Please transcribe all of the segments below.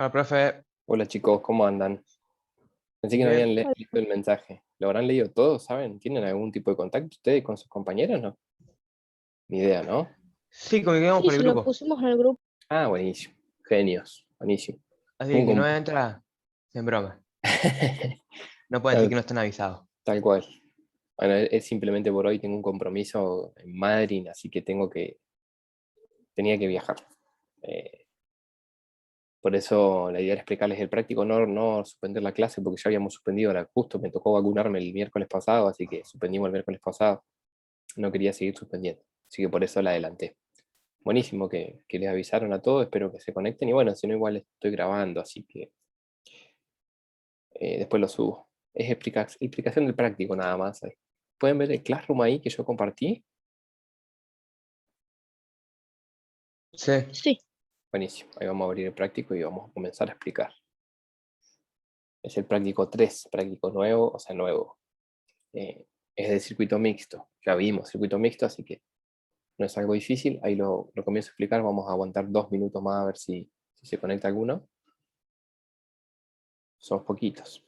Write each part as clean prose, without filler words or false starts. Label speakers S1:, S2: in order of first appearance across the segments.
S1: Hola, profe.
S2: Hola chicos, ¿cómo andan? Pensé que no
S1: Bien.
S2: habían
S3: Hola.
S2: leído el mensaje. ¿Lo habrán leído todos, saben? ¿Tienen algún tipo de contacto ustedes con sus compañeros, no? Ni idea, ¿no?
S1: Sí, comunicamos
S3: Sí,
S1: por el
S3: se lo
S1: grupo.
S3: pusimos al grupo.
S2: Ah, buenísimo. Genios, buenísimo.
S1: Así
S2: Un
S1: que no
S2: com-
S1: entra, en broma. No pueden decir
S2: Tal
S1: que no están avisados.
S2: tal cual. Bueno, es simplemente por hoy tengo un compromiso en Madrid, así que tenía que viajar. Eh, por eso la idea era explicarles el práctico, no suspender la clase, porque ya habíamos suspendido, justo me tocó vacunarme el miércoles pasado, así que suspendimos el miércoles pasado. No quería seguir suspendiendo, así que por eso la adelanté. Buenísimo que les avisaron a todos, espero que se conecten y bueno, si no igual estoy grabando, así que después lo subo. Es explicación del práctico nada más. Ahí. ¿Pueden ver el Classroom ahí que yo compartí?
S1: Sí.
S3: Sí,
S2: Buenísimo, ahí vamos a abrir el práctico y vamos a comenzar a explicar. Es el práctico 3, práctico nuevo, o sea, nuevo. Es de circuito mixto, ya vimos circuito mixto, así que no es algo difícil. Ahí lo comienzo a explicar, vamos a aguantar 2 minutos más a ver si se conecta alguno. Somos poquitos.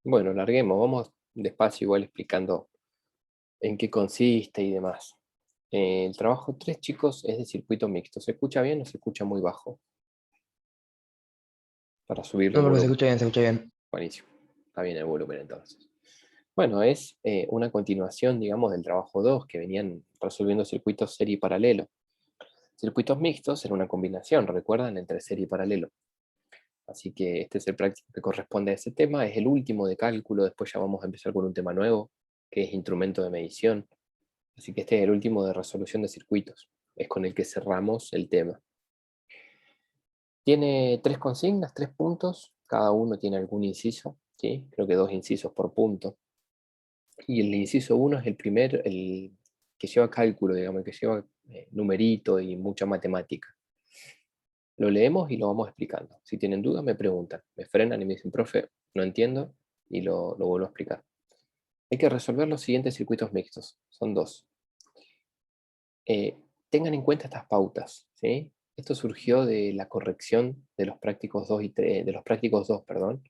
S2: Bueno, larguemos, vamos despacio igual explicando en qué consiste y demás. El trabajo 3 chicos, es de circuito mixto. ¿Se escucha bien o se escucha muy bajo? Para subirle
S1: No,
S2: el
S1: porque se
S2: volumen.
S1: escucha bien, se escucha bien.
S2: Buenísimo. Está bien el volumen entonces. Bueno, es una continuación, digamos, del trabajo 2 que venían resolviendo circuitos serie y paralelo. Circuitos mixtos era una combinación, recuerdan, entre serie y paralelo. Así que este es el práctico que corresponde a ese tema, es el último de cálculo, después ya vamos a empezar con un tema nuevo, que es instrumento de medición. Así que este es el último de resolución de circuitos, es con el que cerramos el tema. Tiene 3 consignas, 3 puntos, cada uno tiene algún inciso, ¿sí? Creo que 2 incisos por punto. Y el inciso 1 es el primer, el que lleva cálculo, digamos, el que lleva numerito y mucha matemática. Lo leemos y lo vamos explicando. Si tienen dudas, me preguntan, me frenan y me dicen, profe, no entiendo, y lo vuelvo a explicar. Hay que resolver los siguientes circuitos mixtos, son 2. Eh, Tengan en cuenta estas pautas, ¿sí? Esto surgió de la corrección de los prácticos 2 y 3, de los prácticos 2, perdón,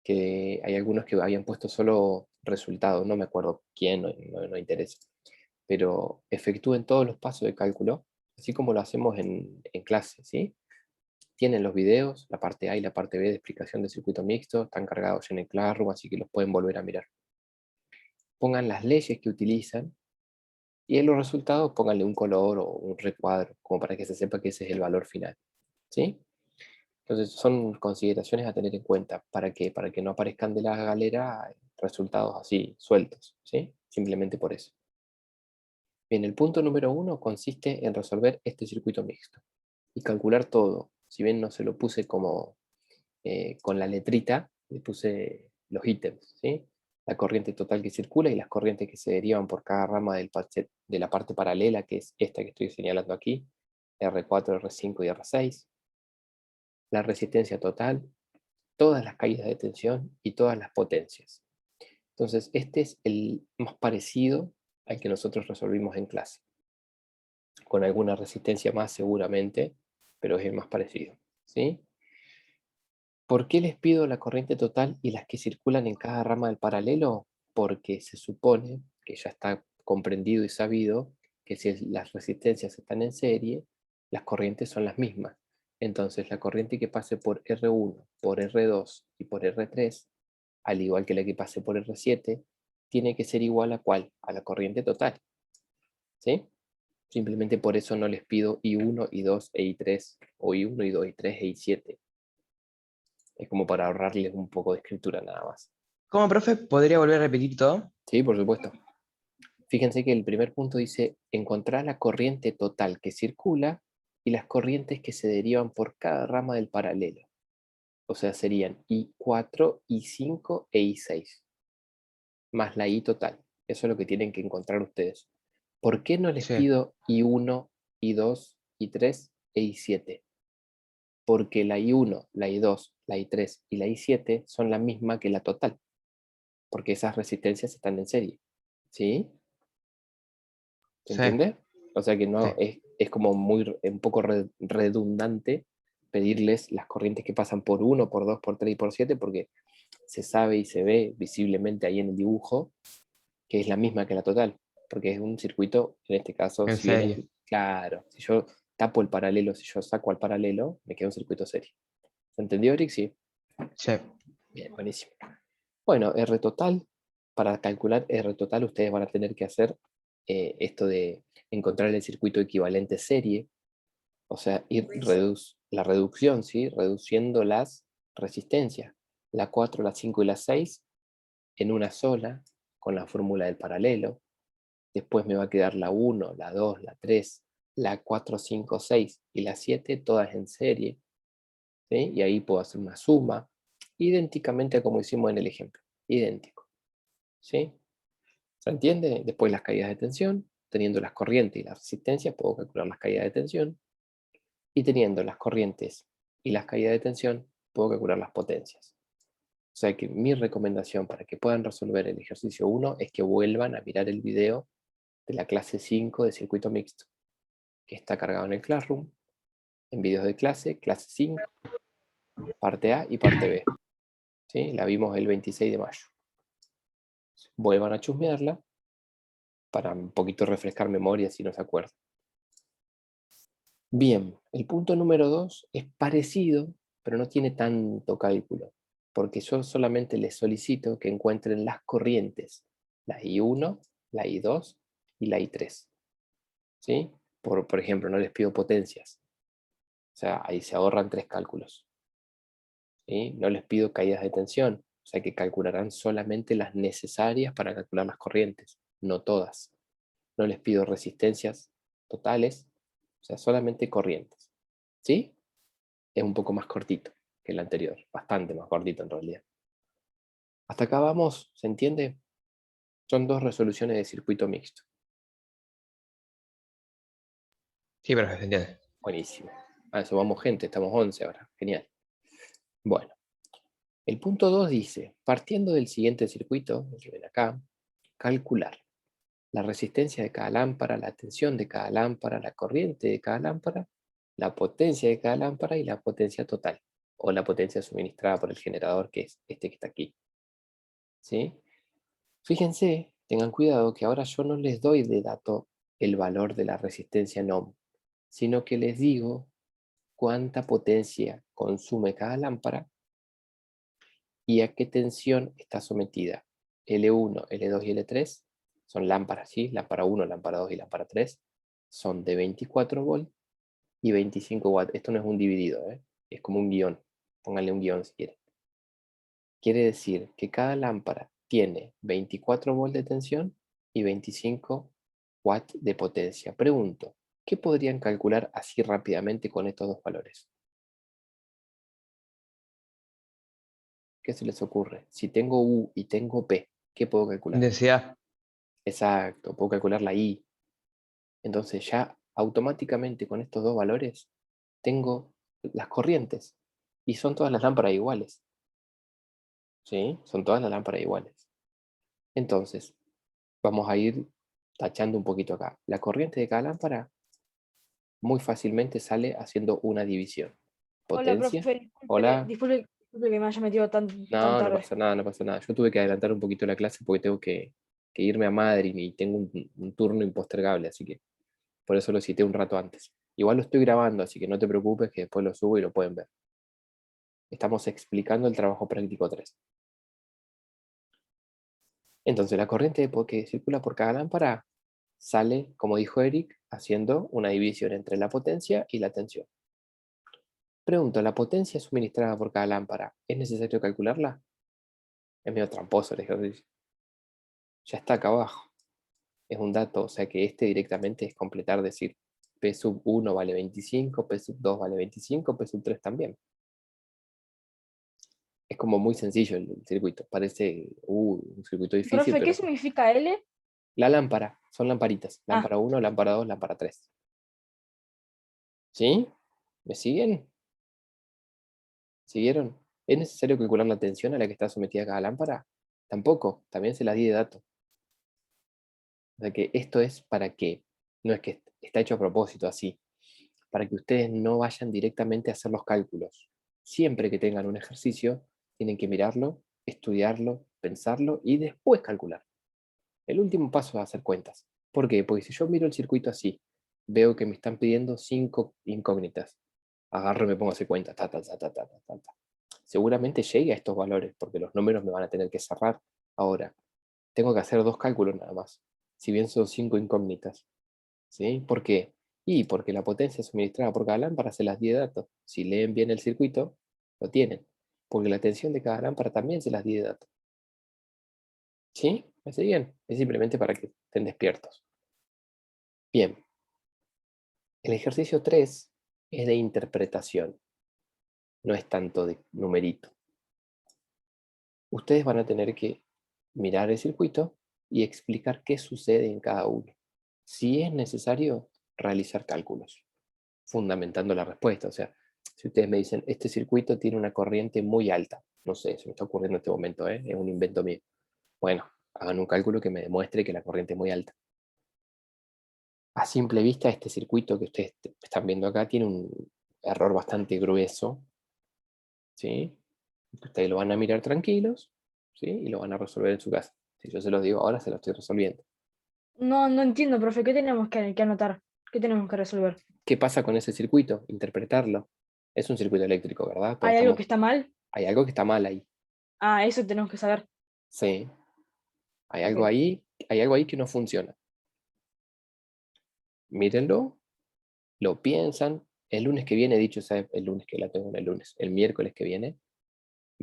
S2: que hay algunos que habían puesto solo resultado, no me acuerdo quién, no interesa, pero efectúen todos los pasos de cálculo, así como lo hacemos en clase, ¿sí? Tienen los videos, la parte A y la parte B de explicación de circuito mixto, están cargados en el Classroom, así que los pueden volver a mirar. Pongan las leyes que utilizan y en los resultados pónganle un color o un recuadro, como para que se sepa que ese es el valor final. ¿Sí? Entonces son consideraciones a tener en cuenta. ¿Para qué? Para que no aparezcan de la galera resultados así, sueltos. ¿Sí? Simplemente por eso. Bien, el punto número 1 consiste en resolver este circuito mixto y calcular todo. Si bien no se lo puse como con la letrita, le puse los ítems, ¿sí? La corriente total que circula y las corrientes que se derivan por cada rama de la parte paralela, que es esta que estoy señalando aquí, R4, R5 y R6, la resistencia total, todas las caídas de tensión y todas las potencias. Entonces, este es el más parecido al que nosotros resolvimos en clase, con alguna resistencia más seguramente, pero es el más parecido, ¿sí? ¿Por qué les pido la corriente total y las que circulan en cada rama del paralelo? Porque se supone que ya está comprendido y sabido que si las resistencias están en serie, las corrientes son las mismas. Entonces la corriente que pase por R1, por R2 y por R3, al igual que la que pase por R7, tiene que ser igual a ¿cuál? A la corriente total. ¿Sí? Simplemente por eso no les pido I1, I2 e I3, o I1, I2, I3 e I7. Es como para ahorrarles un poco de escritura nada más.
S1: ¿Cómo, profe? ¿Podría volver a repetir todo?
S2: Sí, por supuesto. Fíjense que el primer punto dice encontrar la corriente total que circula y las corrientes que se derivan por cada rama del paralelo. O sea, serían I4, I5 e I6, más la I total. Eso es lo que tienen que encontrar ustedes. ¿Por qué no les
S1: Sí,
S2: pido I1, I2, I3 e I7? Porque la I1, la I2, la I3 y la I7 son la misma que la total, porque esas resistencias están en serie. ¿Sí? ¿Se
S1: sí,
S2: entiende? O sea que
S1: sí.
S2: no es como un poco redundante pedirles las corrientes que pasan por 1, por 2, por 3 y por 7, porque se sabe y se ve visiblemente ahí en el dibujo que es la misma que la total, porque es un circuito, en este caso,
S1: En
S2: si bien es
S1: serio.
S2: claro, si yo tapo el paralelo, si yo saco al paralelo, me queda un circuito serie. ¿Se entendió, Eric? Sí.
S1: Sí,
S2: Bien, buenísimo. Bueno, R total, para calcular R total ustedes van a tener que hacer esto de encontrar el circuito equivalente serie, o sea, la reducción, ¿sí? Reduciendo las resistencias, la 4, la 5 y la 6 en una sola, con la fórmula del paralelo. Después me va a quedar la 1, la 2, la 3, la 4, 5, 6 y la 7, todas en serie, ¿sí? Y ahí puedo hacer una suma, idénticamente a como hicimos en el ejemplo, idéntico, ¿sí? ¿Se entiende? Después las caídas de tensión, teniendo las corrientes y las resistencias, puedo calcular las caídas de tensión, y teniendo las corrientes y las caídas de tensión, puedo calcular las potencias. O sea que mi recomendación para que puedan resolver el ejercicio 1 es que vuelvan a mirar el video de la clase 5 de circuito mixto, que está cargado en el Classroom, en videos de clase 5, parte A y parte B. ¿Sí? La vimos el 26 de mayo. Vuelvan a chusmearla para un poquito refrescar memoria si no se acuerdan. Bien, el punto número 2 es parecido, pero no tiene tanto cálculo, porque yo solamente les solicito que encuentren las corrientes, la I1, la I2 y la I3. ¿Sí? Por ejemplo, no les pido potencias. O sea, ahí se ahorran 3 cálculos. ¿Sí? No les pido caídas de tensión, o sea que calcularán solamente las necesarias para calcular las corrientes, no todas. No les pido resistencias totales, o sea, solamente corrientes. ¿Sí? Es un poco más cortito que el anterior, bastante más cortito en realidad. Hasta acá vamos, ¿se entiende? Son dos resoluciones de circuito mixto.
S1: sí, profe, se entiende.
S2: Buenísimo. A eso vamos, gente, estamos 11 ahora. Genial. Bueno, el punto 2 dice, partiendo del siguiente circuito, el que ven acá, calcular la resistencia de cada lámpara, la tensión de cada lámpara, la corriente de cada lámpara, la potencia de cada lámpara y la potencia total, o la potencia suministrada por el generador, que es este que está aquí. ¿Sí? Fíjense, tengan cuidado que ahora yo no les doy de dato el valor de la resistencia en ohm, sino que les digo cuánta potencia consume cada lámpara y a qué tensión está sometida. L1, L2 y L3 son lámparas, ¿sí? Lámpara 1, lámpara 2 y lámpara 3 son de 24 volt y 25 watts. Esto no es un dividido, ¿eh? Es como un guión. Pónganle un guión si quieren. Quiere decir que cada lámpara tiene 24 volt de tensión y 25 watts de potencia. Pregunto, ¿qué podrían calcular así rápidamente con estos dos valores? ¿Qué se les ocurre? Si tengo U y tengo P, ¿qué puedo calcular?
S1: Intensidad.
S2: Exacto, puedo calcular la I. Entonces ya automáticamente con estos dos valores tengo las corrientes y son todas las lámparas iguales. ¿Sí? Son todas las lámparas iguales. Entonces, vamos a ir tachando un poquito acá. La corriente de cada lámpara muy fácilmente sale haciendo una división.
S3: Hola,
S2: Potencia.
S3: profe,
S2: Hola.
S3: disculpe que me haya metido tan
S2: No, no
S3: tarde.
S2: pasa nada, no pasa nada. Yo tuve que adelantar un poquito la clase porque tengo que irme a Madrid y tengo un turno impostergable, así que por eso lo cité un rato antes. Igual lo estoy grabando, así que no te preocupes que después lo subo y lo pueden ver. Estamos explicando el trabajo práctico 3. Entonces, la corriente que circula por cada lámpara sale, como dijo Eric, haciendo una división entre la potencia y la tensión. Pregunto, ¿la potencia suministrada por cada lámpara es necesario calcularla? Es medio tramposo el ejercicio. Ya está acá abajo. Es un dato, o sea que este directamente es completar, decir, P sub 1 vale 25, P sub 2 vale 25, P sub 3 también. Es como muy sencillo el circuito. Parece un circuito difícil,
S3: Profe,
S2: pero
S3: ¿qué significa L?
S2: la lámpara, son lamparitas.
S3: Ah,
S2: Lámpara 1, lámpara 2, lámpara 3. ¿Sí? ¿Me siguen? ¿Siguieron? ¿Es necesario calcular la tensión a la que está sometida cada lámpara? Tampoco, también se las di de dato. O sea que esto es para que, no es que está hecho a propósito así, para que ustedes no vayan directamente a hacer los cálculos. Siempre que tengan un ejercicio, tienen que mirarlo, estudiarlo, pensarlo y después calcular. El último paso es hacer cuentas. ¿Por qué? Porque si yo miro el circuito así, veo que me están pidiendo 5 incógnitas. Agarro y me pongo a hacer cuentas. Seguramente llegue a estos valores, porque los números me van a tener que cerrar. Ahora, tengo que hacer 2 cálculos nada más, si bien son 5 incógnitas. ¿Sí? ¿Por qué? Y porque la potencia suministrada por cada lámpara se las di de datos. Si leen bien el circuito, lo tienen. Porque la tensión de cada lámpara también se las di de datos. ¿Sí? ¿Me siguen? Es simplemente para que estén despiertos. Bien. El ejercicio 3 es de interpretación. No es tanto de numerito. Ustedes van a tener que mirar el circuito y explicar qué sucede en cada uno. Si es necesario, realizar cálculos, fundamentando la respuesta. O sea, si ustedes me dicen, este circuito tiene una corriente muy alta, no sé, se me está ocurriendo en este momento, es un invento mío. Bueno, hagan un cálculo que me demuestre que la corriente es muy alta. A simple vista, este circuito que ustedes están viendo acá tiene un error bastante grueso, ¿sí? Ustedes lo van a mirar tranquilos, ¿sí? Y lo van a resolver en su casa. Si yo se los digo ahora, se lo estoy resolviendo.
S3: no entiendo, profe, ¿qué tenemos que anotar? ¿Qué tenemos que resolver?
S2: ¿Qué pasa con ese circuito? Interpretarlo. Es un circuito eléctrico, ¿verdad?
S3: ¿Hay algo que está mal?
S2: Hay algo que está mal ahí.
S3: Ah, eso tenemos que saber.
S2: Sí. Hay algo
S3: Ok.
S2: ahí que no funciona. Mírenlo, lo piensan. El lunes que viene, dicho sea el lunes que la tengo en el lunes, el miércoles que viene,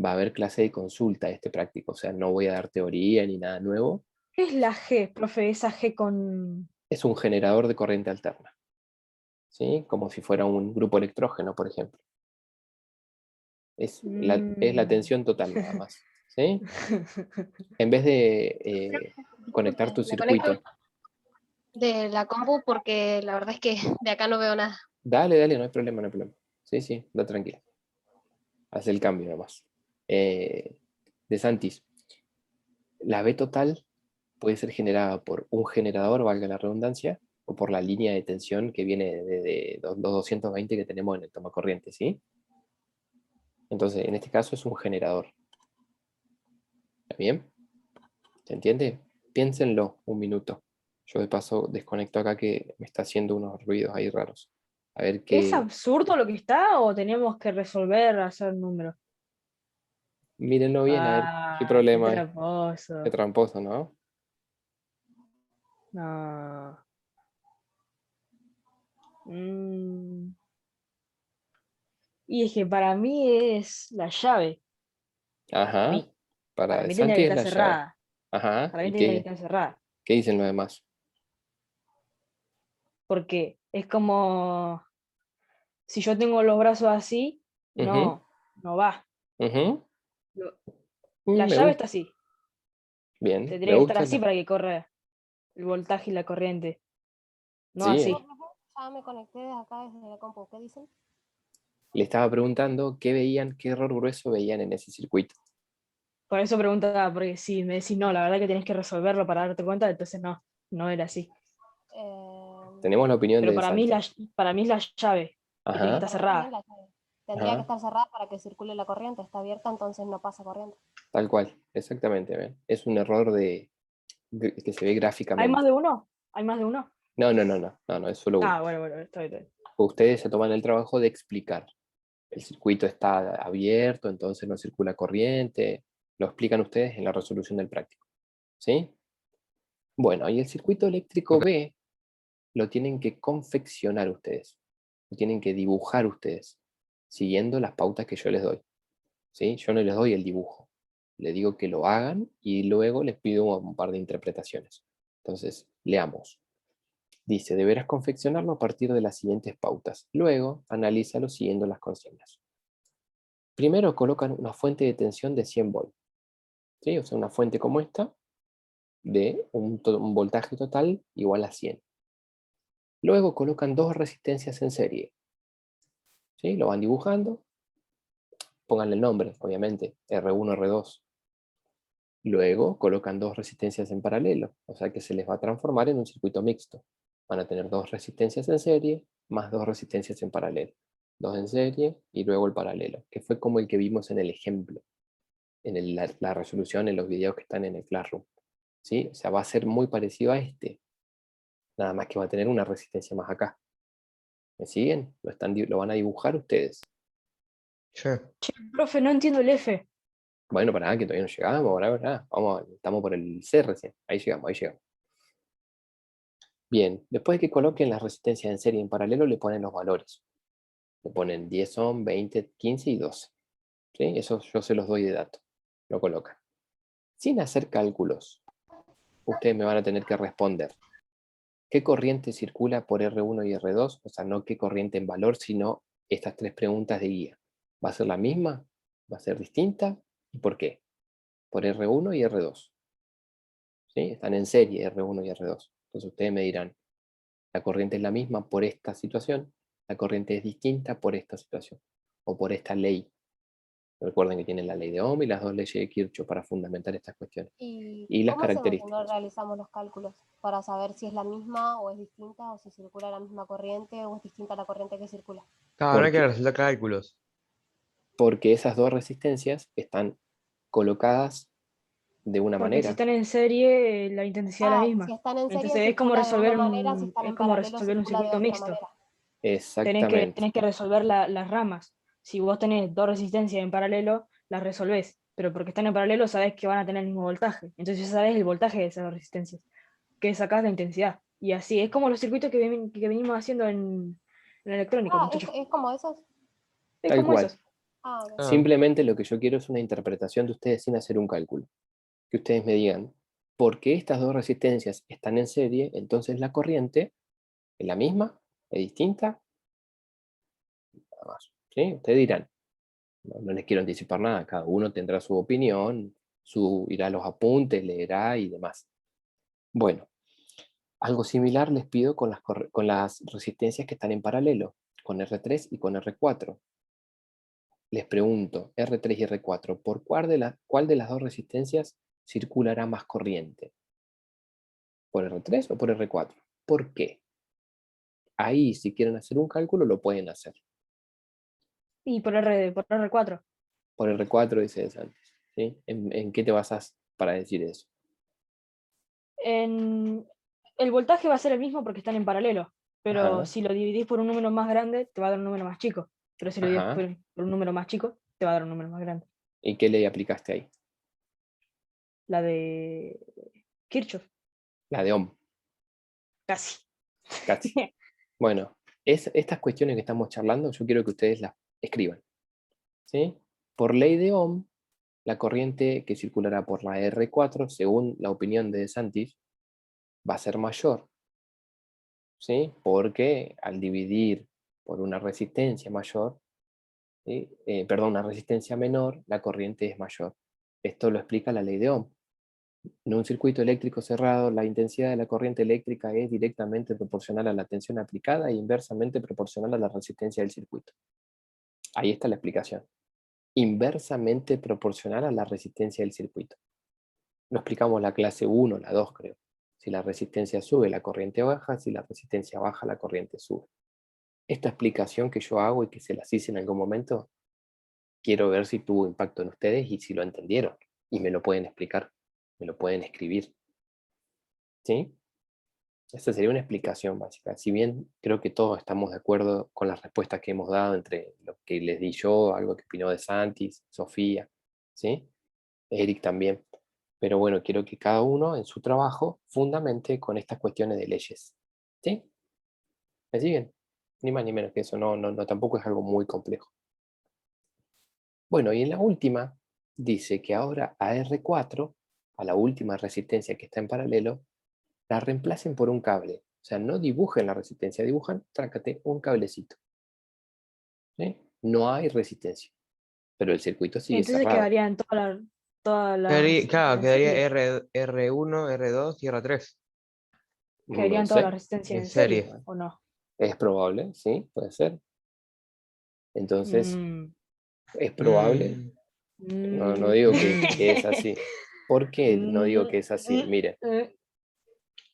S2: va a haber clase de consulta este práctico. O sea, no voy a dar teoría ni nada nuevo.
S3: ¿Qué es la G, profe? Esa G con...
S2: Es un generador de corriente alterna. ¿Sí? Como si fuera un grupo electrógeno, por ejemplo. Es la
S3: Mm.
S2: tensión total nada más. ¿Sí? En vez de
S4: Disculpe,
S2: conectar tu
S4: me conecto
S2: circuito.
S4: de la compu porque la verdad es que de acá no veo nada.
S2: Dale, no hay problema, no hay problema. Sí, da tranquila. Haz el cambio nomás. De Santis, la B total puede ser generada por un generador, valga la redundancia, o por la línea de tensión que viene de los 220 que tenemos en el tomacorriente, ¿sí? Entonces, en este caso es un generador. ¿Está bien? ¿Se entiende? Piénsenlo un minuto. Yo de paso desconecto acá que me está haciendo unos ruidos ahí raros. A ver
S3: ¿Es
S2: qué...
S3: absurdo lo que está o tenemos que resolver, hacer números?
S2: Mírenlo bien, a ver qué
S3: Ah, qué
S2: problema hay. Qué
S3: tramposo.
S2: tramposo, ¿no?
S3: No. Mm. Y es que para mí es la llave. Para
S2: Ajá.
S3: mí.
S2: Para
S3: Para
S2: De
S3: mí tendría
S2: Santi
S3: que
S2: es
S3: estar
S2: la llave.
S3: cerrada.
S2: Ajá.
S3: Para mí
S2: ¿Y
S3: tendría que
S2: qué,
S3: estar cerrada.
S2: qué dicen los demás?
S3: Porque es como si yo tengo los brazos así,
S2: Ujú,
S3: no va.
S2: ujú.
S3: Lo- La
S2: Me
S3: llave
S2: gusta.
S3: está así.
S2: Bien,
S3: Tendría
S2: me
S3: que estar
S2: gusta.
S3: así para que corra el voltaje y la corriente. No
S2: Sí,
S3: así.
S4: Ya me conecté desde acá desde la compu. ¿Qué dicen?
S2: le estaba preguntando qué veían, qué error grueso veían en ese circuito.
S3: Por eso preguntaba, porque si me decís no, la verdad que tenés que resolverlo para darte cuenta, entonces no era así.
S2: Tenemos la opinión
S3: Pero
S2: de De Santi.
S3: para mí es la llave, que tiene que
S2: Ajá,
S3: estar
S4: Para mí también
S3: cerrada.
S4: la llave. Tendría que
S2: ajá.
S4: estar cerrada para que circule la corriente. Está abierta, entonces no pasa corriente.
S2: Tal cual, exactamente. ¿Ven? Es un error que se ve
S3: ¿Hay más
S2: gráficamente.
S3: de uno? ¿Hay más de uno?
S2: No, es solo uno.
S3: Ah, bueno, está bien.
S2: ustedes se toman el trabajo de explicar. El circuito está abierto, entonces no circula corriente. Lo explican ustedes en la resolución del práctico. ¿Sí? Bueno, y el circuito eléctrico
S1: Ok.
S2: B lo tienen que confeccionar ustedes. Lo tienen que dibujar ustedes, siguiendo las pautas que yo les doy. ¿Sí? Yo no les doy el dibujo. Les digo que lo hagan y luego les pido un par de interpretaciones. Entonces, leamos. Dice, deberás confeccionarlo a partir de las siguientes pautas. Luego, analízalo siguiendo las consignas. Primero colocan una fuente de tensión de 100 volts. ¿Sí? O sea, una fuente como esta, de un voltaje total igual a 100. Luego colocan dos resistencias en serie. ¿Sí? Lo van dibujando. Pónganle el nombre, obviamente, R1, R2. Luego colocan dos resistencias en paralelo, o sea que se les va a transformar en un circuito mixto. Van a tener dos resistencias en serie más dos resistencias en paralelo. Dos en serie y luego el paralelo, que fue como el que vimos en el ejemplo, en la resolución, en los videos que están en el Classroom. ¿Sí? O sea, va a ser muy parecido a este, nada más que va a tener una resistencia más acá. ¿Me siguen? Lo van a dibujar ustedes.
S1: Sí.
S3: Che, profe, no entiendo el F.
S2: Bueno, para nada, que todavía no llegamos, ahora, vamos, estamos por el C recién. Ahí llegamos, ahí llegamos. Bien, después de que coloquen las resistencias en serie y en paralelo, le ponen los valores. Le ponen 10 ohm, 20, 15 y 12. ¿Sí? Eso yo se los doy de dato. Lo colocan. Sin hacer cálculos, ustedes me van a tener que responder qué corriente circula por R1 y R2, o sea, no qué corriente en valor, sino estas tres preguntas de guía. ¿Va a ser la misma? ¿Va a ser distinta? ¿Y por qué? Por R1 y R2. ¿Sí? Están en serie R1 y R2. Entonces ustedes me dirán, la corriente es la misma por esta situación, la corriente es distinta por esta situación, o por esta ley. Recuerden que tienen la ley de Ohm y las dos leyes de Kirchhoff para fundamentar estas cuestiones.
S4: ¿Y
S2: Y las
S4: cómo hacemos si no
S2: características.
S4: realizamos los cálculos para saber si es la misma o es distinta o si circula la misma corriente o es distinta la corriente que circula?
S1: Claro, no hay que
S2: Porque,
S1: resolver cálculos.
S2: porque esas dos resistencias están colocadas de una
S3: Porque si
S2: manera.
S3: están en serie, la intensidad es la
S4: Ah, si
S3: misma.
S4: están en serie
S3: Entonces
S4: circula de una manera, si están
S3: es
S4: en
S3: como
S4: paralelo
S3: resolver un
S4: circula de
S3: circuito
S4: otra
S3: mixto.
S4: manera.
S2: Exactamente.
S3: Tenés que resolver las ramas. Si vos tenés dos resistencias en paralelo, las resolvés. Pero porque están en paralelo, sabés que van a tener el mismo voltaje. Entonces ya sabés el voltaje de esas dos resistencias. Que sacás la intensidad. Y así, es como los circuitos que venimos haciendo en electrónica,
S4: Ah,
S3: muchachos.
S4: es como esos.
S3: Es
S2: Tal
S3: como
S2: cual.
S3: esos.
S4: Ah, ok.
S1: Ah,
S2: Simplemente lo que yo quiero es una interpretación de ustedes sin hacer un cálculo. Que ustedes me digan, porque estas dos resistencias están en serie, entonces la corriente es la misma, es distinta, nada más. ¿Sí? Ustedes dirán, no les quiero anticipar nada, cada uno tendrá su opinión, irá a los apuntes, leerá y demás. Bueno, algo similar les pido con las resistencias que están en paralelo, con R3 y con R4. Les pregunto, R3 y R4, ¿por cuál de las dos resistencias circulará más corriente? ¿Por R3 o por R4? ¿Por qué? Ahí, si quieren hacer un cálculo, lo pueden hacer.
S3: Y por R4.
S2: Por R4, dice antes. ¿Sí? ¿En qué te basas para decir eso?
S3: El voltaje va a ser el mismo porque están en paralelo. Pero
S2: Ajá,
S3: si lo dividís por un número más grande, te va a dar un número más chico. Pero si lo dividís
S2: ajá.
S3: por un número más chico, te va a dar un número más grande.
S2: ¿Y qué ley aplicaste ahí?
S3: La de Kirchhoff,
S2: La de Ohm,
S3: casi.
S2: casi. Bueno, estas cuestiones que estamos charlando, yo quiero que ustedes las escriban. ¿Sí? Por ley de Ohm, la corriente que circulará por la R4, según la opinión de De Santis, va a ser mayor. ¿Sí? Porque al dividir por una resistencia mayor, ¿sí? Perdón, una resistencia menor, la corriente es mayor. Esto lo explica la ley de Ohm. En un circuito eléctrico cerrado, la intensidad de la corriente eléctrica es directamente proporcional a la tensión aplicada e inversamente proporcional a la resistencia del circuito. Ahí está la explicación. Inversamente proporcional a la resistencia del circuito. Lo explicamos la clase 1, la 2 creo. Si la resistencia sube, la corriente baja. Si la resistencia baja, la corriente sube. Esta explicación que yo hago y que se las hice en algún momento, quiero ver si tuvo impacto en ustedes y si lo entendieron. Y me lo pueden explicar, me lo pueden escribir. ¿Sí? Esta sería una explicación básica. Si bien creo que todos estamos de acuerdo con las respuestas que hemos dado entre lo que les di yo, algo que opinó de Santis, Sofía, ¿sí? Eric también. Pero bueno, quiero que cada uno en su trabajo fundamente con estas cuestiones de leyes. ¿Sí? ¿Me siguen? Ni más ni menos que eso, no, tampoco es algo muy complejo. Bueno, y en la última dice que ahora a R4, a la última resistencia que está en paralelo, la reemplacen por un cable. O sea, no dibujen la resistencia, dibujan, trácate, un cablecito. ¿Sí? No hay resistencia, pero el circuito sigue
S3: Entonces
S2: cerrado.
S3: quedarían todas las,
S1: Claro,
S3: en
S1: quedaría
S3: serie.
S1: R1, R2 y R3
S2: No
S3: Quedarían todas las
S2: sé,
S3: resistencias
S1: en
S3: en serie,
S1: serie.
S3: ¿o no?
S2: es probable, sí, puede ser. Entonces,
S3: Mm,
S2: es probable,
S1: Mm,
S2: no
S3: mm,
S2: digo
S1: mm.
S2: que es así. ¿Por qué no digo que es así? Mire,
S3: eh.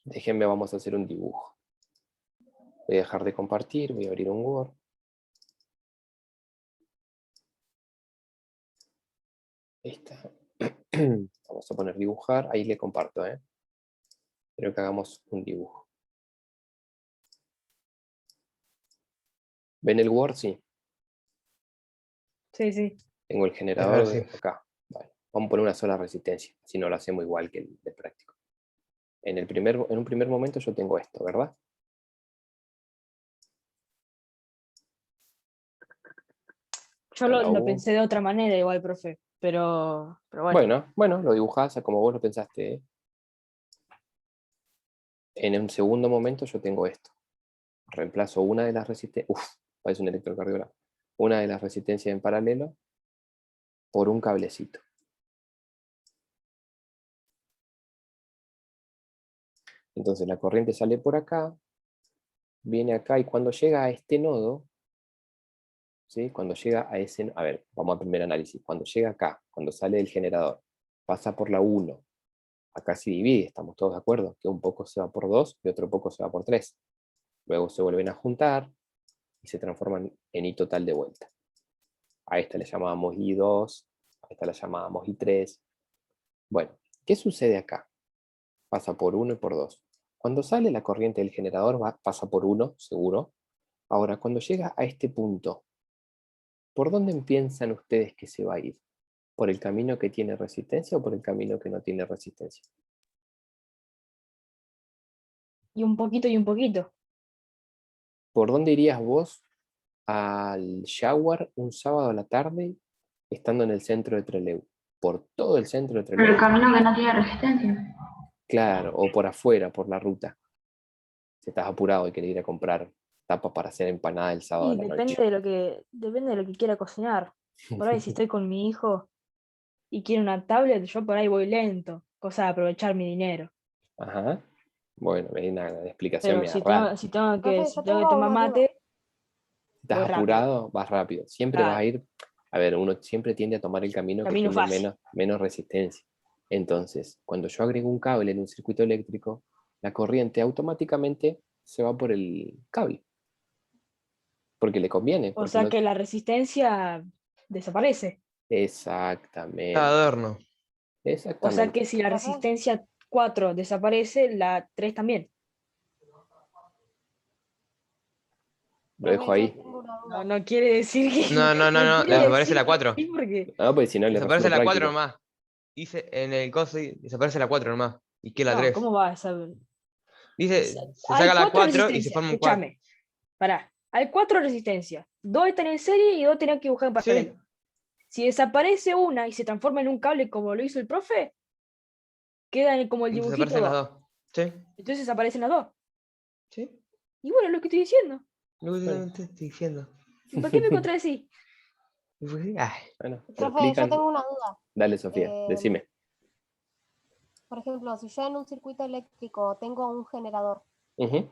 S2: déjenme, vamos a hacer un dibujo. Voy a dejar de compartir, voy a abrir un Word. Ahí está. Vamos a poner dibujar, ahí le comparto, ¿eh? Quiero que hagamos un dibujo. ¿Ven el Word? Sí.
S3: Sí, sí.
S2: Tengo el
S1: Es
S2: generador
S1: así.
S2: acá. Vale. Vamos a poner una sola resistencia, así no lo hacemos igual que el de práctico. En un primer momento yo tengo esto, ¿verdad?
S3: Yo
S2: A la
S3: lo
S2: U.
S3: pensé de otra manera igual, profe, pero bueno.
S2: Bueno, lo dibujás a como vos lo pensaste, ¿eh? En un segundo momento yo tengo esto. Reemplazo una de las resistencias. Uf, parece un electrocardiograma. Una de las resistencias en paralelo por un cablecito. Entonces la corriente sale por acá, viene acá y cuando llega a este nodo, ¿sí? Cuando llega a ese... A ver, vamos al primer análisis. Cuando llega acá, cuando sale del generador, pasa por la 1. Acá se divide, estamos todos de acuerdo, que un poco se va por 2 y otro poco se va por 3. Luego se vuelven a juntar y se transforman en I total de vuelta. A esta le llamábamos I2, a esta la llamábamos I3. Bueno, ¿qué sucede acá? Pasa por 1 y por 2. Cuando sale la corriente del generador pasa por 1, seguro. Ahora, cuando llega a este punto, ¿por dónde piensan ustedes que se va a ir? ¿Por el camino que tiene resistencia o por el camino que no tiene resistencia?
S3: Y un poquito y un poquito.
S2: ¿Por dónde irías vos al shower un sábado a la tarde estando en el centro de Trelew? ¿Por todo el centro de
S5: Por el
S2: Trelew?
S5: camino que no tiene resistencia.
S2: Claro, o por afuera, por la ruta. Si estás apurado y querés ir a comprar tapa para hacer empanada el sábado a
S3: Y
S2: la noche.
S3: depende de lo que quiera cocinar. Por ahí si estoy con mi hijo y quiere una tablet, yo por ahí voy lento, cosa de aprovechar mi dinero.
S2: Ajá. Bueno, hay una explicación
S3: Pero
S2: media rara.
S4: Profe,
S3: si
S4: yo
S3: tengo que
S4: tengo
S3: tomar
S4: una duda.
S3: mate,
S2: Si estás
S3: voy rápido.
S2: apurado, vas rápido. Siempre vas a
S3: Claro,
S2: ir. A ver, uno siempre tiende a tomar el camino que
S3: camino
S2: tiene
S3: fácil.
S2: menos resistencia. Entonces, cuando yo agrego un cable en un circuito eléctrico, la corriente automáticamente se va por el cable. Porque le conviene.
S3: O
S2: Porque
S3: sea
S2: no...
S3: que la resistencia desaparece.
S1: Está
S2: Exactamente.
S1: adorno.
S3: O sea
S2: Exactamente.
S3: que si la
S4: Profe,
S3: resistencia 4 desaparece, la 3 también.
S2: Lo dejo
S4: yo
S2: ahí.
S4: tengo una
S3: No,
S4: duda.
S3: no quiere decir que,
S1: No, no, no,
S3: no
S1: no.
S3: quiere
S1: Desaparece
S3: decir
S1: la
S3: que
S1: 4.
S3: sí, porque
S2: No, pues si no le
S1: Desaparece
S2: resulta
S1: la 4
S2: práctico.
S1: nomás. Dice en el coso, desaparece la 4 nomás. Y queda la
S3: no,
S1: 3.
S3: ¿cómo va a saber?
S1: Dice, se
S3: Hay
S1: saca la
S3: 4
S1: 4 y se
S3: resistencias,
S1: forma un 4.
S3: escúchame. Pará, hay 4 resistencias. 2 están en serie y 2 tenían que dibujar en paralelo.
S1: Sí,
S3: Si desaparece una y se transforma en un cable como lo hizo el profe, quedan como el dibujito
S1: desaparecen las
S3: 2.
S1: 2. Sí,
S3: Entonces aparecen las 2.
S1: sí.
S3: Y bueno, es lo que estoy diciendo.
S1: Lo que
S2: Bueno,
S1: te estoy diciendo.
S3: ¿Y por qué me contradecís?
S1: Ay,
S2: bueno, te lo
S4: Profe, yo
S2: explican.
S4: tengo una duda.
S2: Dale, Sofía,
S4: Eh,
S2: decime.
S4: por ejemplo, si yo en un circuito eléctrico tengo un generador,
S2: Ujú.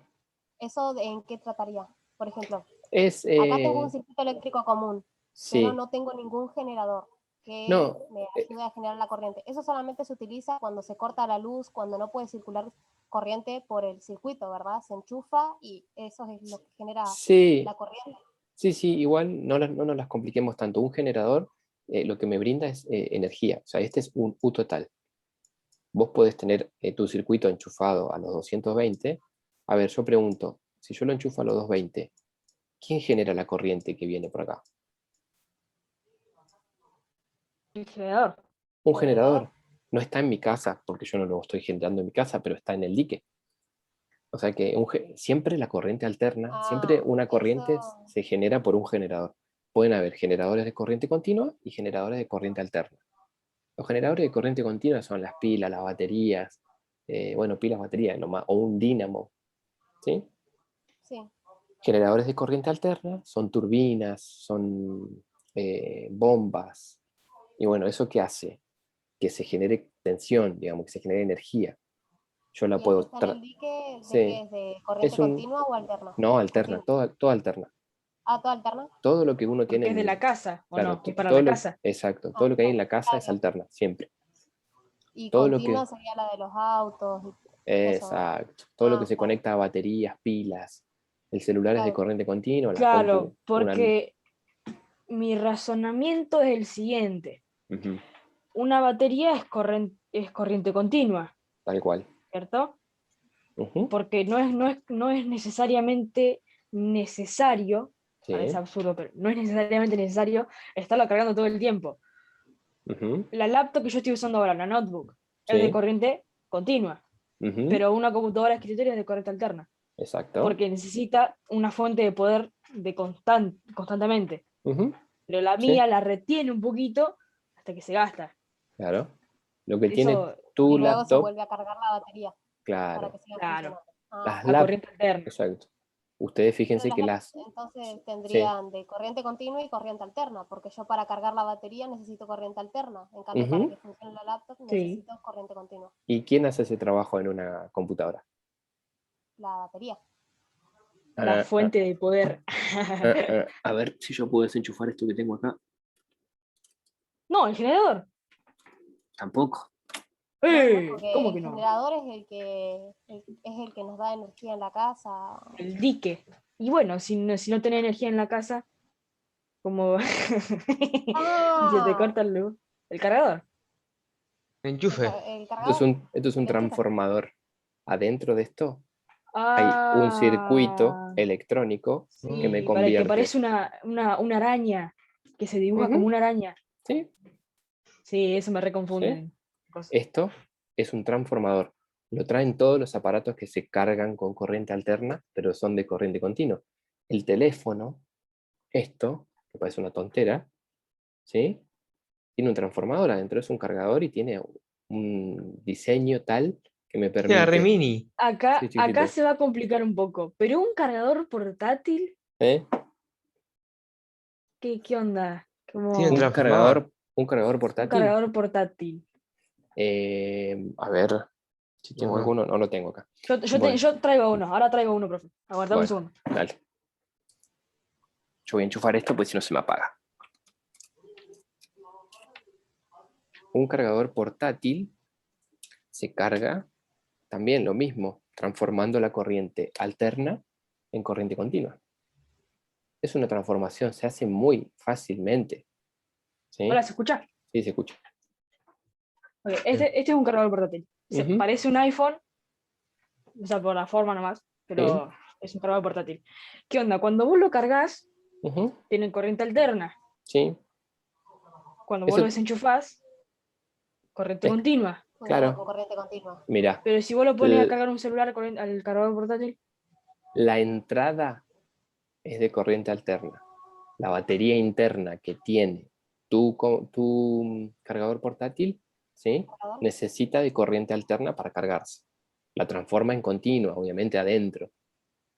S4: ¿en qué trataría? Por ejemplo,
S2: Es,
S4: acá tengo un circuito eléctrico común, pero
S2: sí,
S4: no tengo ningún generador que
S2: no,
S4: me ayude a generar la corriente. Eso solamente se utiliza cuando se corta la luz, cuando no puede circular corriente por el circuito, ¿verdad? Se enchufa y eso es lo que genera
S2: sí,
S4: la corriente.
S2: sí, igual no nos las compliquemos tanto. Un generador lo que me brinda es energía, o sea, este es un U total. Vos podés tener tu circuito enchufado a los 220 A ver, yo pregunto, si yo lo enchufo a los 220, ¿quién genera la corriente que viene por acá?
S3: El generador.
S2: Un
S4: Generador.
S2: generador. No está en mi casa, porque yo no lo estoy generando en mi casa, pero está en el dique. O sea que siempre la corriente alterna, siempre una corriente
S4: Eso.
S2: se genera por un generador. Pueden haber generadores de corriente continua y generadores de corriente alterna. Los generadores de corriente continua son las pilas, las baterías, bueno, pilas, baterías, o un dínamo, ¿sí?
S4: Sí.
S2: Generadores de corriente alterna son turbinas, son bombas. Y bueno, ¿eso qué hace? Que se genere tensión, digamos, que se genere energía. Yo la
S4: Y el que
S2: puedo...
S4: está en el dique, ¿de
S2: Sí,
S4: qué es? ¿De corriente
S2: es un...
S4: continua o alterna?
S2: No, alterna,
S4: Continua.
S2: todo alterna.
S4: Ah, ¿todo alterna?
S2: Todo lo que uno tiene
S3: Porque es de la
S2: en...
S3: casa, ¿o
S2: Claro,
S3: no? Es para
S2: todo
S3: la
S2: lo,
S3: casa.
S2: exacto, todo
S4: Ah,
S2: lo que hay en
S4: claro.
S2: la casa es
S4: Claro.
S2: alterna, siempre.
S4: Y
S2: Todo lo
S4: continua
S2: que...
S4: sería la de los autos y eso, ¿verdad?
S2: Exacto. Todo lo que se
S4: Claro.
S2: conecta a baterías, pilas. El celular es de
S4: Claro.
S2: corriente continua, la
S3: Claro,
S2: compu, una...
S3: porque mi razonamiento es el siguiente.
S2: Ujú,
S3: Una batería es corriente continua,
S2: tal cual.
S3: ¿cierto?
S2: Ujú,
S3: Porque no es necesariamente necesario, parece
S2: sí.
S3: absurdo, pero no es necesariamente necesario estarla cargando todo el tiempo.
S2: Ujú,
S3: La laptop que yo estoy usando ahora, la notebook, es de
S2: sí.
S3: corriente continua,
S2: Ujú,
S3: pero una computadora de escritorio es de corriente alterna,
S2: exacto.
S3: porque necesita una fuente de poder constantemente.
S2: Ujú,
S3: Pero la
S2: sí,
S3: mía la retiene un poquito hasta que se gasta.
S2: claro. Lo que tiene
S3: Eso,
S2: tu
S4: Y luego se
S2: laptop,
S4: vuelve a cargar la batería para que
S2: claro.
S4: siga
S3: claro,
S4: funcionando. Ah,
S2: Las
S3: a
S2: lap,
S3: corriente alterna.
S2: exacto. Ustedes
S4: pero
S2: fíjense
S4: las
S2: que
S4: laptops
S2: las...
S4: entonces
S2: Sí.
S4: tendrían de corriente continua y corriente alterna, porque yo para cargar la batería necesito corriente alterna. En cambio, para
S2: Ujú.
S4: que funcione la laptop
S3: Sí,
S4: necesito corriente continua.
S2: ¿Y quién hace ese trabajo en una computadora?
S4: La batería.
S3: la
S2: Ah, ah,
S3: fuente de poder.
S2: A ver si yo puedo desenchufar esto que tengo acá.
S3: No, el generador.
S2: Tampoco.
S4: No, porque
S3: ¿Cómo
S4: el
S3: que no?
S4: generador es es el que nos da energía en la casa.
S3: El dique. Y bueno, si no tenés energía en la casa, como y se te
S4: Ah,
S3: corta el luz, el cargador.
S1: Enchufe.
S4: el cargador,
S2: Esto es un
S4: el enchufe.
S2: transformador. Adentro de esto hay un circuito
S3: Ah,
S1: Mm.
S2: electrónico que me
S3: sí, para que
S2: convierte.
S3: parece una araña, que se dibuja como
S2: Ujú,
S3: una araña.
S2: sí,
S3: Sí, eso me
S2: sí.
S3: reconfunden. Cosas.
S2: Esto es un transformador. Lo traen todos los aparatos que se cargan con corriente alterna, pero son de corriente continua. El teléfono, esto, que parece una tontera, ¿sí? Tiene un transformador adentro, es un cargador y tiene un diseño tal que me
S1: Era re
S2: permite.
S1: mini.
S2: Sí,
S3: Acá
S2: chiquitito.
S3: se va a complicar un poco, pero un cargador portátil,
S2: ¿Eh?
S3: ¿qué onda?
S1: Tiene un
S3: Como
S1: transformador.
S2: Un cargador
S3: un
S2: portátil.
S3: cargador portátil.
S2: A ver, si tengo
S1: Ajá.
S2: alguno, no lo tengo acá.
S3: Yo,
S2: Bueno,
S3: yo traigo uno, ahora traigo uno, profe. Aguardame un
S2: bueno,
S3: segundo.
S2: dale. Yo voy a enchufar esto, pues si no se me apaga. Un cargador portátil se carga también lo mismo, transformando la corriente alterna en corriente continua. Es una transformación, se hace muy fácilmente.
S3: Hola,
S2: ¿Sí?
S3: ¿se escucha?
S2: Sí, se escucha.
S3: Ok, este es un cargador portátil.
S2: Ujú,
S3: Parece un iPhone, o sea, por la forma nomás,
S2: sí,
S3: pero es un cargador portátil. ¿Qué onda? Cuando vos lo cargas,
S2: ujú,
S3: tiene corriente alterna.
S2: sí.
S3: Cuando vos
S2: Eso
S3: lo desenchufás, corriente
S2: es
S3: continua.
S4: Funciona con
S2: claro.
S4: corriente continua.
S2: Mira,
S3: Pero si vos lo pones a cargar un celular al cargador portátil,
S2: la entrada es de corriente alterna. La batería interna que tiene tu cargador portátil, ¿sí?
S4: ¿Cargador?
S2: Necesita de corriente alterna para cargarse. La transforma en continua, obviamente adentro.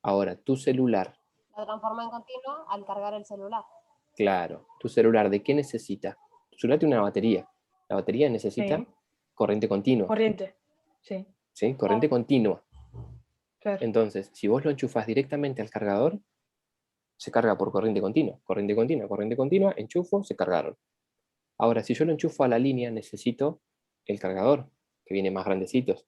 S2: Ahora, tu celular,
S4: La transforma en continua al cargar el celular.
S2: claro, tu celular, ¿de qué necesita? Tu celular tiene una batería. La batería necesita
S3: sí,
S2: corriente continua,
S3: corriente. Sí,
S2: ¿sí? Corriente
S4: Claro.
S2: continua.
S3: claro.
S2: Entonces, si vos lo enchufas directamente al cargador, se carga por corriente continua, enchufo, se cargaron. Ahora, si yo lo enchufo a la línea, necesito el cargador, que viene más grandecitos,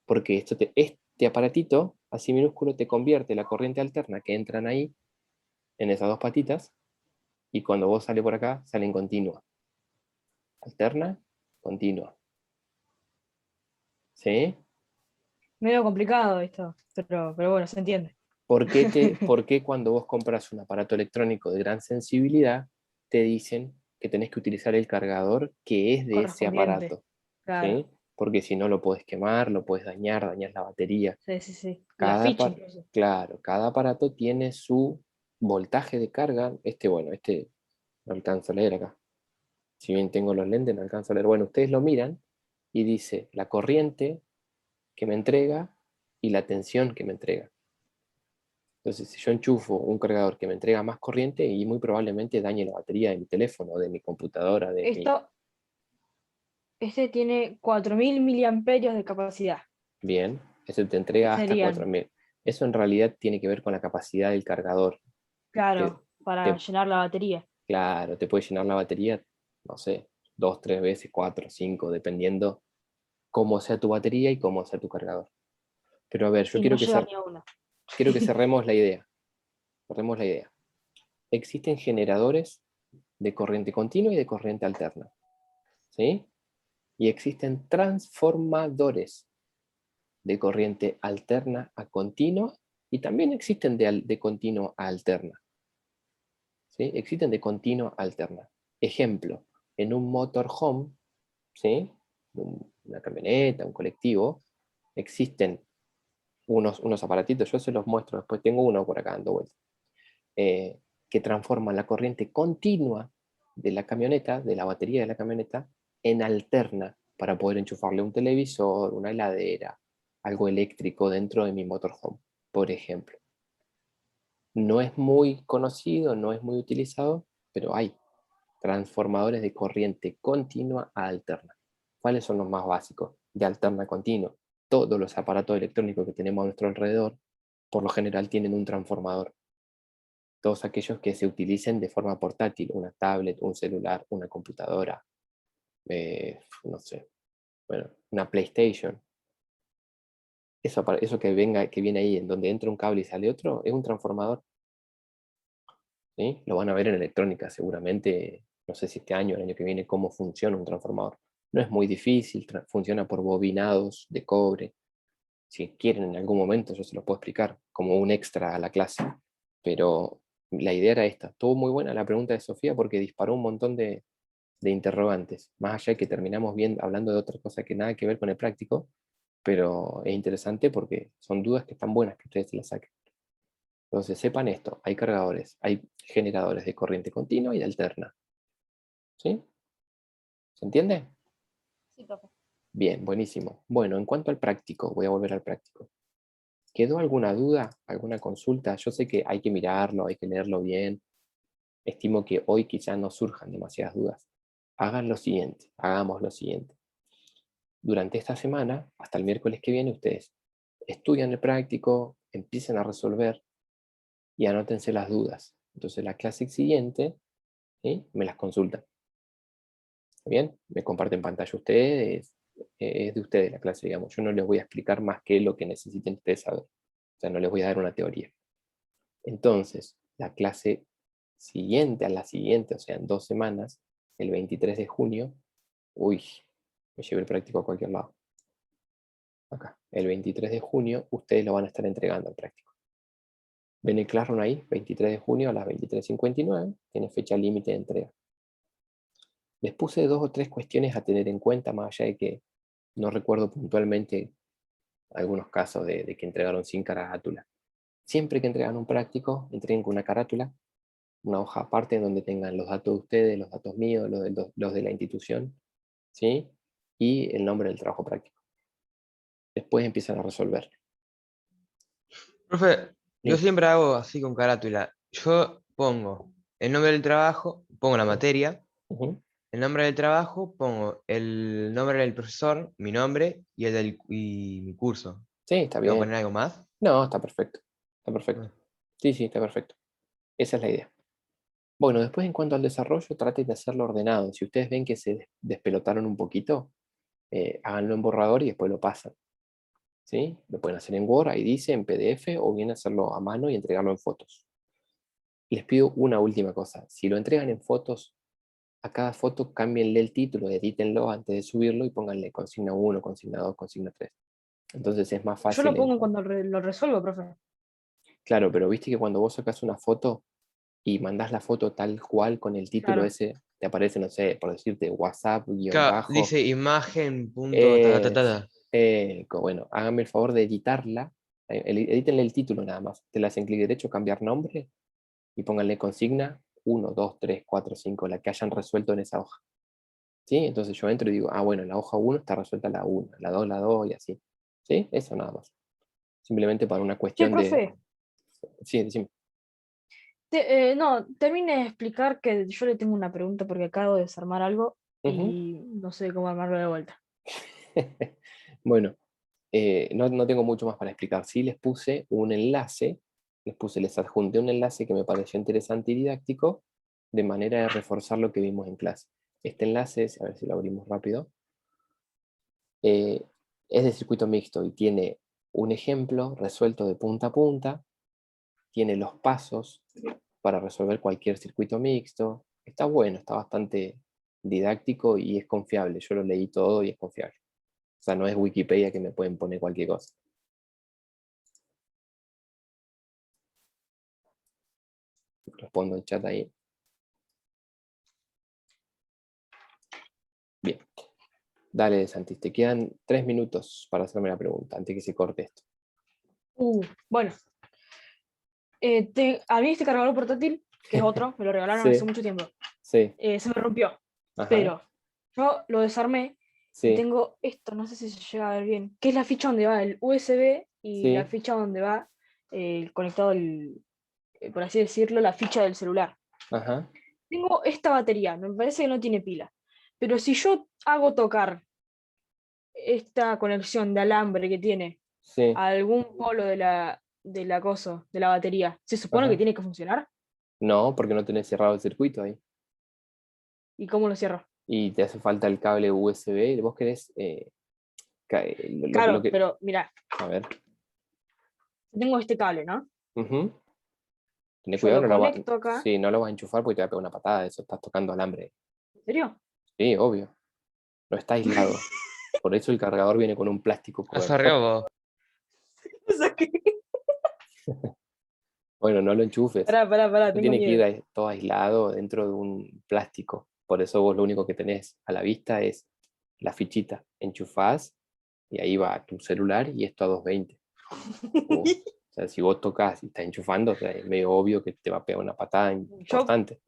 S2: porque este aparatito, así minúsculo, te convierte la corriente alterna que entran ahí, en esas dos patitas, y cuando vos sale por acá, sale en continua. Alterna, continua. ¿Sí?
S3: Medio complicado esto, pero bueno, se entiende.
S2: ¿Por qué cuando vos compras un aparato electrónico de gran sensibilidad te dicen que tenés que utilizar el cargador que es de ese
S3: Correspondiente.
S2: aparato?
S3: Claro.
S2: ¿Sí? Porque si no lo podés quemar, lo podés dañar la batería.
S3: Sí, sí, sí. La
S2: Cada,
S3: ficha
S2: apar-
S3: incluso.
S2: claro, cada aparato tiene su voltaje de carga. Bueno, no alcanzo a leer acá. Si bien tengo los lentes, no alcanzo a leer. Bueno, ustedes lo miran y dice la corriente que me entrega y la tensión que me entrega. Entonces, si yo enchufo un cargador que me entrega más corriente, y muy probablemente dañe la batería de mi teléfono, de mi computadora, de mi...
S3: Este tiene 4000 miliamperios de capacidad.
S2: Bien, eso te entrega hasta
S3: Serían,
S2: 4000. Eso en realidad tiene que ver con la capacidad del cargador. Que
S3: claro, para
S2: te,
S3: llenar la batería.
S2: claro, te puede llenar la batería, no sé, 2, 3 veces, 4, 5, dependiendo cómo sea tu batería y cómo sea tu cargador. Pero a ver, yo
S3: Y no llega ni a uno.
S2: quiero que cerremos la idea. Cerremos la idea. Existen generadores de corriente continua y de corriente alterna. ¿Sí? Y existen transformadores de corriente alterna a continua y también existen de continua a alterna. ¿Sí? Existen de continua a alterna. Ejemplo, en un motorhome, ¿sí? Una camioneta, un colectivo, existen unos aparatitos, yo se los muestro después, tengo uno por acá dando vuelta, que transforman la corriente continua de la camioneta, de la batería de la camioneta, en alterna para poder enchufarle un televisor, una heladera, algo eléctrico dentro de mi motorhome, por ejemplo. No es muy conocido, no es muy utilizado, pero hay transformadores de corriente continua a alterna. ¿Cuáles son los más básicos? De alterna a continua. Todos los aparatos electrónicos que tenemos a nuestro alrededor, por lo general, tienen un transformador. Todos aquellos que se utilicen de forma portátil, una tablet, un celular, una computadora, no sé, bueno, una PlayStation. Eso que viene ahí, en donde entra un cable y sale otro, es un transformador. ¿Sí? Lo van a ver en electrónica seguramente, no sé si este año o el año que viene, cómo funciona un transformador. No es muy difícil, funciona por bobinados de cobre. Si quieren en algún momento yo se los puedo explicar como un extra a la clase. Pero la idea era esta. Estuvo muy buena la pregunta de Sofía porque disparó un montón de interrogantes. Más allá de que terminamos bien hablando de otra cosa que nada que ver con el práctico, pero es interesante porque son dudas que están buenas que ustedes se las saquen. Entonces sepan esto, hay cargadores, hay generadores de corriente continua y de alterna. ¿Sí? ¿Se entiende?
S4: Sí, profe.
S2: Bien, buenísimo. Bueno, en cuanto al práctico, voy a volver al práctico. ¿Quedó alguna duda, alguna consulta? Yo sé que hay que mirarlo, hay que leerlo bien. Estimo que hoy quizá no surjan demasiadas dudas. Hagan lo siguiente, hagamos lo siguiente. Durante esta semana, hasta el miércoles que viene, ustedes estudian el práctico, empiecen a resolver y anótense las dudas. Entonces la clase siguiente, ¿sí? Me las consultan. ¿Bien? Me comparten pantalla ustedes, es de ustedes la clase, digamos. Yo no les voy a explicar más que lo que necesiten ustedes saber. O sea, no les voy a dar una teoría. Entonces, la clase siguiente a la siguiente, o sea, en 2 semanas, el 23 de junio, uy, me llevo el práctico a cualquier lado. Acá, el 23 de junio, ustedes lo van a estar entregando al práctico. ¿Ven el Classroom ahí? 23 de junio a las 23:59, tiene fecha límite de entrega. Les puse 2 o 3 cuestiones a tener en cuenta, más allá de que no recuerdo puntualmente algunos casos de que entregaron sin carátula. Siempre que entregan un práctico, entreguen con una carátula, una hoja aparte donde tengan los datos de ustedes, los datos míos, los de la institución, ¿sí? Y el nombre del trabajo práctico. Después empiezan a resolver.
S1: Profe, yo
S2: Sí.
S1: siempre hago así con carátula. Yo pongo el nombre del trabajo, pongo la materia,
S2: Ujú.
S1: el nombre del trabajo, pongo el nombre del profesor, mi nombre y mi curso.
S2: Sí, está
S1: ¿Debo
S2: bien.
S1: poner algo más?
S2: No, está perfecto. Está perfecto.
S1: Ah.
S2: Sí, sí, está perfecto. Esa es la idea. Bueno, después en cuanto al desarrollo, traten de hacerlo ordenado. Si ustedes ven que se despelotaron un poquito, háganlo en borrador y después lo pasan. ¿Sí? Lo pueden hacer en Word, ahí dice, en PDF, o bien hacerlo a mano y entregarlo en fotos. Les pido una última cosa. Si lo entregan en fotos, a cada foto cámbienle el título, edítenlo antes de subirlo y pónganle consigna 1, consigna 2, consigna 3. Entonces es más
S3: Yo
S2: fácil.
S3: lo pongo cuando lo resuelvo, profe.
S2: Claro, pero viste que cuando vos sacas una foto y mandás la foto tal cual con el título
S3: Claro.
S2: ese, te aparece, no sé, por decirte, WhatsApp, guión
S1: Claro,
S2: bajo.
S1: dice imagen, punto, ta, ta, ta, ta.
S2: Bueno, háganme el favor de editarla. Edítenle el título nada más. Te le hacen clic derecho, cambiar nombre y pónganle consigna 1, 2, 3, 4, 5, la que hayan resuelto en esa hoja. ¿Sí? Entonces yo entro y digo, bueno, en la hoja 1 está resuelta la 1, la 2 y así. ¿Sí? Eso nada más. Simplemente para una
S3: Che,
S2: cuestión de...
S3: profe,
S2: Sí, decime.
S3: no, termine de explicar que yo le tengo una pregunta porque acabo de desarmar algo
S2: Ujú.
S3: y no sé cómo armarlo de vuelta.
S2: Bueno, no tengo mucho más para explicar. Sí les puse un enlace, les adjunté un enlace que me pareció interesante y didáctico, de manera de reforzar lo que vimos en clase. Este enlace es, a ver si lo abrimos rápido, es de circuito mixto y tiene un ejemplo resuelto de punta a punta, tiene los pasos para resolver cualquier circuito mixto. Está bueno, está bastante didáctico y es confiable. Yo lo leí todo y es confiable. O sea, no es Wikipedia que me pueden poner cualquier cosa. Respondo el chat ahí. Bien. Dale, Santis, te quedan 3 minutos para hacerme la pregunta antes que se corte esto.
S3: Bueno, a mí este cargador portátil, que es otro, me lo regalaron
S2: Sí.
S3: hace mucho tiempo,
S2: Sí,
S3: se me rompió,
S2: ajá,
S3: pero yo lo desarmé y
S2: sí,
S3: tengo esto, no sé si se llega a ver bien, que es la ficha donde va el USB y la
S2: sí,
S3: ficha donde va conectado, por así decirlo, la ficha del celular.
S2: ajá,
S3: Tengo esta batería, me parece que no tiene pila, pero si yo hago tocar esta conexión de alambre que tiene
S2: sí,
S3: a algún polo del acoso, de la batería, ¿se supone que
S2: ajá.
S3: tiene que funcionar?
S2: No, porque no tenés cerrado el circuito ahí.
S3: ¿Y cómo lo cierro?
S2: Y te hace falta el cable USB. Vos querés... lo
S3: Claro,
S2: que...
S3: pero mira,
S2: A ver.
S3: tengo este cable, ¿no?
S2: Ujú. Tené
S3: Yo
S2: cuidado,
S3: lo conecto acá.
S2: sí, no lo vas a enchufar porque te va a pegar una patada. Eso, estás tocando alambre.
S3: ¿En serio?
S2: Sí, obvio. No está aislado. Por eso el cargador viene con un plástico
S1: Has
S2: cobertor.
S1: arreado vos.
S3: O sea que-
S2: Bueno, no lo enchufes.
S3: Pará,
S2: Esto
S3: tengo
S2: tiene que ir
S3: miedo.
S2: todo aislado dentro de un plástico. Por eso vos lo único que tenés a la vista es la fichita. Enchufás y ahí va tu celular y esto a 220. O sea, si vos tocas y estás enchufando, o sea, es medio obvio que te va a pegar una patada
S3: Yo,
S2: importante.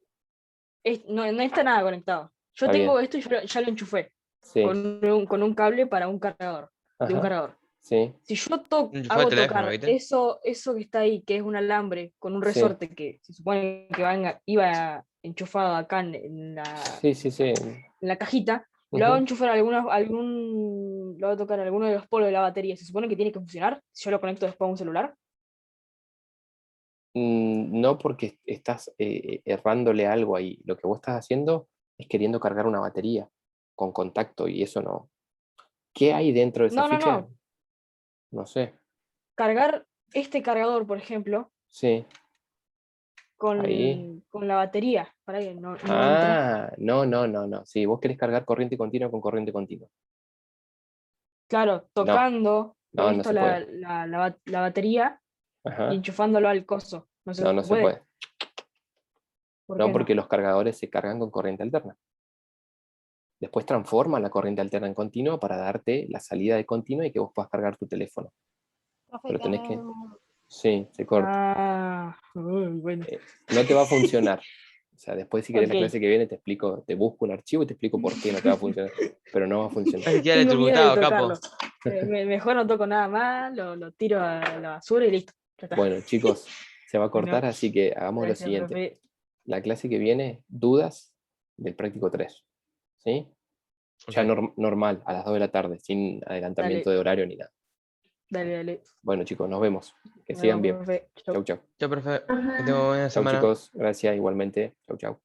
S3: no está nada conectado. Yo
S2: Está bien.
S3: tengo esto y ya lo enchufé
S2: Sí.
S3: con un cable para un cargador, de un
S2: Ajá.
S3: cargador.
S2: Sí.
S3: Si yo
S1: Enchufá el
S3: hago
S1: teléfono,
S3: tocar
S1: ¿viste?
S3: eso que está ahí, que es un alambre con un
S2: Sí.
S3: resorte que se supone que iba enchufado acá en
S2: Sí, sí, sí.
S3: la cajita, lo hago
S2: Ujú.
S3: enchufar lo hago tocar alguno de los polos de la batería, ¿se supone que tiene que funcionar? Si yo lo conecto después a un celular.
S2: No porque estás errándole algo ahí. Lo que vos estás haciendo es queriendo cargar una batería con contacto y eso no. ¿Qué hay dentro de esa ficha?
S3: No.
S2: No sé.
S3: Cargar este cargador, por ejemplo,
S2: Sí, ahí.
S3: con la batería. Para que no entra.
S2: No. Sí, vos querés cargar corriente continua con corriente continua.
S3: Claro,
S2: No,
S3: tocando
S2: no
S3: esto
S2: se puede.
S3: la batería y
S2: Ajá.
S3: enchufándolo al coso. No se
S2: No se
S3: puede.
S2: puede.
S3: ¿Por
S2: No
S3: qué
S2: porque
S3: no?
S2: los cargadores se cargan con corriente alterna. Después transforma la corriente alterna en continua para darte la salida de continua y que vos puedas cargar tu teléfono.
S4: Profe,
S2: Pero
S4: queda
S2: tenés
S4: menos
S2: que...
S4: de un minuto.
S2: Sí, se corta.
S3: Bueno.
S2: No te va a funcionar. O sea, después si querés la
S3: Ok.
S2: clase que viene te explico, te busco un archivo y te explico por qué no te va a funcionar. Pero no va a funcionar.
S1: Casi queda
S3: Tengo miedo de
S1: electrocutado, capo.
S3: tocarlo. Mejor no toco nada más, lo tiro a la basura y listo. Ya está.
S2: Bueno, chicos, se va a
S3: Bueno,
S2: cortar, así que hagamos lo
S3: gracias,
S2: siguiente.
S3: profe.
S2: La clase que viene, dudas del práctico 3. ¿Sí? Ya
S1: Ok.
S2: normal, a las 2 de la tarde, sin adelantamiento
S3: Dale,
S2: de horario ni nada.
S3: dale.
S2: Bueno, chicos, nos vemos. Que
S3: Nos
S2: sigan
S3: vemos,
S2: bien.
S3: profe. Chau.
S2: Chau, chau.
S1: Chao, profe. Que
S5: Ajá.
S1: tenga buena
S2: Chau,
S1: semana.
S2: chicos. Gracias igualmente. Chau, chau.